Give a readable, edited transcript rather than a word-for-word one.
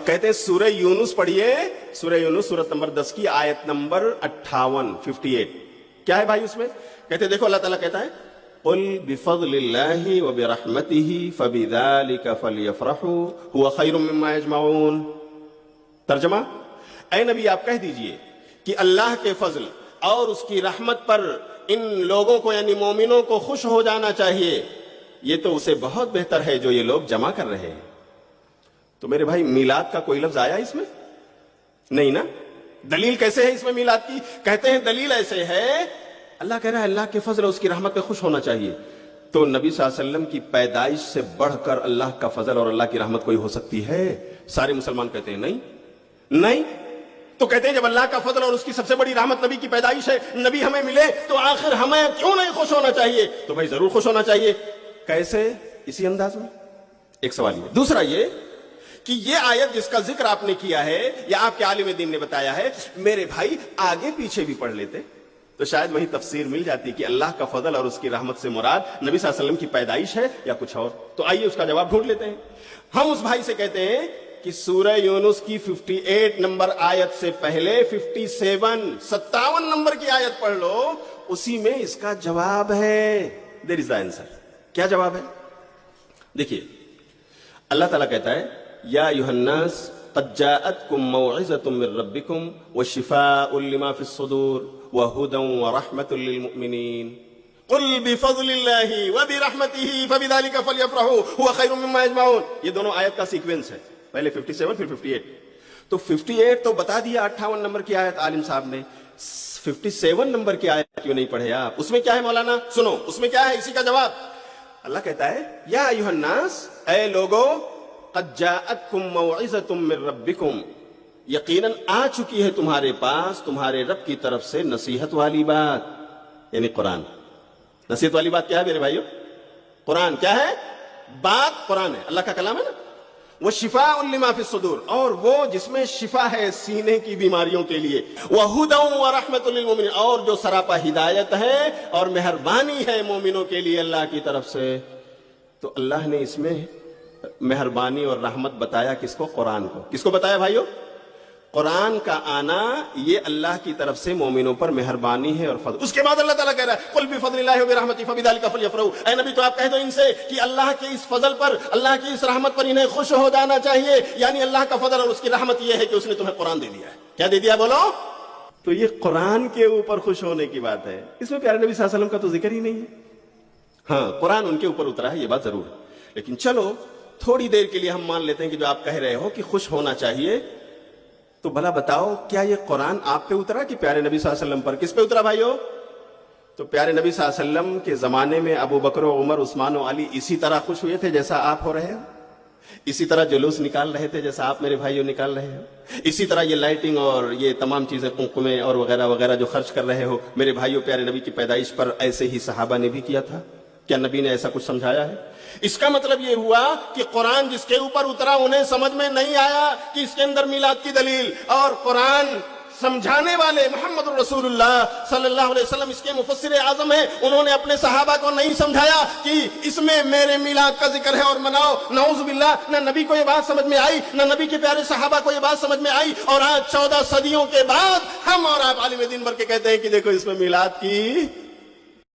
کہتے ہیں سورہ یونس پڑھیے, سورہ یونس سورت نمبر 10 کی آیت نمبر 58 کیا ہے بھائی اس میں؟ کہتے ہیں دیکھو اللہ تعالیٰ کہتا ہے قل بفضل اللہ وبرحمتہ فبذلک فلیفرحوا هو خیر مما یجمعون. ترجمہ, اے نبی آپ کہہ دیجئے کہ اللہ کے فضل اور اس کی رحمت پر ان لوگوں کو یعنی مومنوں کو خوش ہو جانا چاہیے, یہ تو اسے بہت بہتر ہے جو یہ لوگ جمع کر رہے ہیں. تو میرے بھائی میلاد کا کوئی لفظ آیا اس میں؟ نہیں نا. دلیل کیسے ہے اس میں میلاد کی؟ کہتے ہیں دلیل ایسے ہے, اللہ کہہ رہا ہے اللہ کے فضل اور اس کی رحمت پہ خوش ہونا چاہیے. تو نبی صلی اللہ علیہ وسلم کی پیدائش سے بڑھ کر اللہ کا فضل اور اللہ کی رحمت کوئی ہو سکتی ہے؟ سارے مسلمان کہتے ہیں نہیں. تو کہتے ہیں جب اللہ کا فضل اور اس کی سب سے بڑی رحمت نبی کی پیدائش ہے, نبی ہمیں ملے, تو آخر ہمیں کیوں نہیں خوش ہونا چاہیے؟ تو بھائی ضرور خوش ہونا چاہیے. کیسے؟ اسی انداز میں. ایک سوال یہ. دوسرا یہ کہ یہ آیت جس کا ذکر آپ نے کیا ہے یا آپ کے عالم دین نے بتایا ہے, میرے بھائی آگے پیچھے بھی پڑھ لیتے تو شاید وہی تفسیر مل جاتی کہ اللہ کا فضل اور اس کی رحمت سے مراد نبی صلی اللہ علیہ وسلم کی پیدائش ہے یا کچھ اور. تو آئیے اس کا جواب ڈھونڈ لیتے ہیں. ہم اس بھائی سے کہتے ہیں کہ سورہ یونس کی 58 نمبر آیت سے پہلے 57 نمبر کی آیت پڑھ لو, اسی میں اس کا جواب ہے. دیر از دا آنسر. کیا جواب ہے؟ دیکھیے اللہ تعالیٰ کہتا ہے یا ایھا الناس قد جاءتکم موعظۃ من ربکم وشفاء لما فی الصدور وہدی ورحمۃ للمؤمنین قل بفضل اللہ وبرحمتہ فبذلک فلیفرحوا هو خیر مما یجمعون. یہ دونوں آیت کا سیکوینس ہے, پہلے 57 پھر 58. تو 58 تو بتا دیا 58 نمبر کی آیت عالم صاحب نے, 57 نمبر کی آیت کیوں نہیں پڑھے آپ؟ اس میں کیا ہے مولانا؟ سنو اس میں کیا ہے, اسی کا جواب. اللہ کہتا ہے یا ایھا الناس, اے لوگو, قد جاءتکم موعظۃ من ربکم, یقیناً آ چکی ہے تمہارے پاس تمہارے رب کی طرف سے نصیحت والی بات, یعنی قرآن. نصیحت والی بات کیا ہے میرے بھائیو؟ قرآن. کیا ہے بات؟ قرآن ہے, اللہ کا کلام ہے نا. وشفاء لما فی الصدور, اور وہ جس میں شفا ہے سینے کی بیماریوں کے لیے. وہدی ورحمۃ للمؤمنین, اور جو سراپا ہدایت ہے اور مہربانی ہے مومنوں کے لیے اللہ کی طرف سے. تو اللہ نے اس میں مہربانی اور رحمت بتایا کس کو؟ قرآن کو. کس کو بتایا بھائیو؟ قرآن کا آنا یہ اللہ کی طرف سے مومنوں پر مہربانی ہے اور فضل. اس کے بعد اللہ تعالیٰ کہہ رہا ہے قل بفضل اللہ وبرحمتہ فبذلک فلیفرحوا. اے نبی تو آپ کہہ دو ان سے کہ اللہ کے اس فضل پر, اللہ کی اس رحمت پر انہیں خوش ہو جانا چاہیے. یعنی اللہ کا فضل اور اس کی رحمت یہ ہے کہ اس نے تمہیں قرآن دے دیا ہے. کیا دے دیا بولو؟ تو یہ قرآن کے اوپر خوش ہونے کی بات ہے, اس میں پیارے نبی صلی اللہ علیہ وسلم کا تو ذکر ہی نہیں ہے. ہاں قرآن ان کے اوپر اترا ہے, یہ بات ضرور ہے. لیکن چلو تھوڑی دیر کے لیے ہم مان لیتے ہیں کہ جو آپ کہہ رہے ہو کہ خوش ہونا چاہیے, تو بھلا بتاؤ کیا یہ قرآن آپ پہ اترا کہ پیارے نبی صلی اللہ علیہ وسلم پر؟ کس پہ اترا بھائیو؟ تو پیارے نبی صلی اللہ علیہ وسلم کے زمانے میں ابو بکر و عمر عثمان و علی اسی طرح خوش ہوئے تھے جیسا آپ ہو رہے ہو, اسی طرح جلوس نکال رہے تھے جیسا آپ میرے بھائیو نکال رہے ہو, اسی طرح یہ لائٹنگ اور یہ تمام چیزیں قمقمے اور وغیرہ وغیرہ جو خرچ کر رہے ہو میرے بھائیو پیارے نبی کی پیدائش پر ایسے ہی صحابہ نے بھی کیا تھا. کیا نبی نے ایسا کچھ سمجھایا ہے؟ اس کا مطلب یہ ہوا کہ قرآن جس کے اوپر اترا انہیں سمجھ میں نہیں آیا کہ اس کے اندر میلاد کی دلیل, اور قرآن سمجھانے والے محمد رسول اللہ صلی اللہ علیہ وسلم اس کے مفسر اعظم ہیں, انہوں نے اپنے صحابہ کو نہیں سمجھایا کہ اس میں میرے میلاد کا ذکر ہے اور مناؤ. نعوذ باللہ, نہ نبی کو یہ بات سمجھ میں آئی, نہ نبی کے پیارے صحابہ کو یہ بات سمجھ میں آئی, اور آج 14 صدیوں کے بعد ہم اور آپ عالم دین بھر کے کہتے ہیں کہ دیکھو اس میں میلاد کی